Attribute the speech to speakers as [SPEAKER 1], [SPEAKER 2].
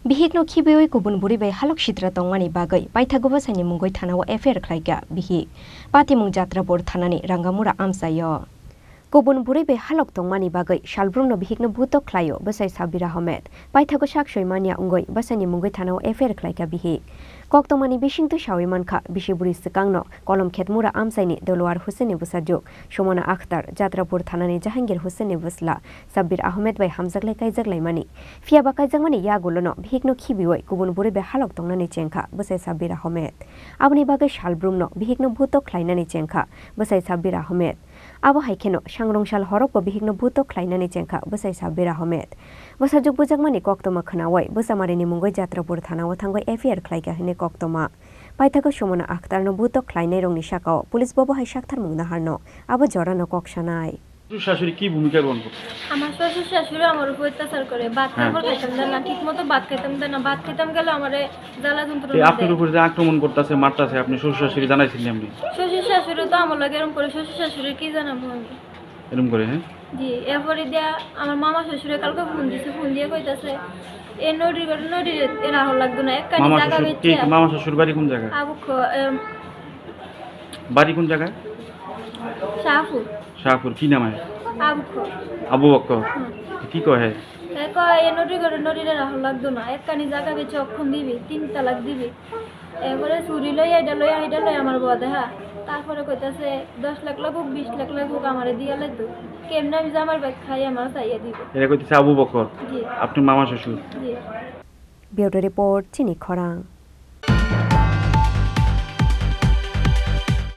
[SPEAKER 1] Bihik no Khibi Kubun Bwrwi Halok Sitra Tongmani Bagwi Paithago Bwsaini Mwngwi Thanao FIR Khlaikha Bihik Pati Mung Jatra Bor Thanani Rangamura Amsayo Kubun Bwrwi Halok Tongmani Bagwi Shalbrung no Bihik no Bhuto Khlaio Bwsai Sabir Ahmed Paithago Saksoimania Ungoi Bwsaini Mwngwi Thanao FIR Khlaikha Bihik Kok Tongmani Bishingtu Shawi Mankha Bishiburi Sikangno Kolom Khetmura Amsaini Dolwar Hussein Busajuk Shomona Akhtar Jatrapur Thanani Jahangir Hussein Busla Sabir Ahmed Bai Hamzaklai Kaijaklaimani Fiaba Kaijangmani Yagulono Bihik no Khibi Kubun Bwrwi Halok Tongnani Chengkha Bwsai Sabir Ahmed Aboni Bagwi Shalbrungno Bihik no Bhuto Khlainani Chengkha Bwsai Sabir Ahmed Abo haikeno Sangrongshal Horokbo Bihik no Bhuto Khlainani Chengkha Bwsai Sabir Ahmed Bwsajuk Bujakmani Koktoma Khanawai Bwsamarini Mwngwi Jatrapur Thanao Thangoi FIR Khlaikha hine Koktoma Paithago Shomona Akhtar no Bhuto Khlainai rongni sakao Police Bobo hai Sakthar Mungna harno Abo jorano koksanai
[SPEAKER 2] শাশুড়ি কি ভূমিকা গ্রহণ করত?
[SPEAKER 3] আমার শ্বশুর শাশুড়ি আমার উপর অত্যাচার করে ভাত খাবার খাইতাম না ঠিকমতো ভাত খাইতাম না ভাত খেতাম গেলে আমারে জ্বালা যন্ত্রণা দেয়
[SPEAKER 2] আপনার উপর যে আক্রমণ করতেছে মারতাছে আপনি শ্বশুর শাশুড়ি জানাইছিলেন আপনি
[SPEAKER 3] শ্বশুর শাশুড়ি তো আমার লাগে এরকম করে শ্বশুর শাশুড়ি কি জানাবো আমি
[SPEAKER 2] এরকম করে হ্যাঁ
[SPEAKER 3] জি এরপরে দিয়া আমার মামা শ্বশুরে কালকে ফোন দিছে ফোন দিয়ে কইতাছে এই নদীর এরা হল লাগতো না এক কানি জায়গা বেচে
[SPEAKER 2] মামা শ্বশুর বাড়ি কোন জায়গায় বাড়ি কোন জায়গায় শাহপুর কি নাম হয় আবু বক্কর কি কয়
[SPEAKER 3] এই নদীর এরা হল লাগতো না এক কানি জায়গা বেচে অক্ষণ দিবি 3 তালাক দিবি এরপরে চুরি লই এটা লই আমার বউ দেখা তারপরে কইতাছে 10 লাখ লাগুক 20 লাখ লাগুক আমারে দিয়ালে তো কেমনে আমি জামার ব্যাগ খাই আমার চাইয়া দিব
[SPEAKER 2] এটা কইতাছে আবু বকর
[SPEAKER 3] জি
[SPEAKER 2] আপনি মামা শ্বশুর
[SPEAKER 1] জি ব্যুরো রিপোর্ট চিনি খরাং।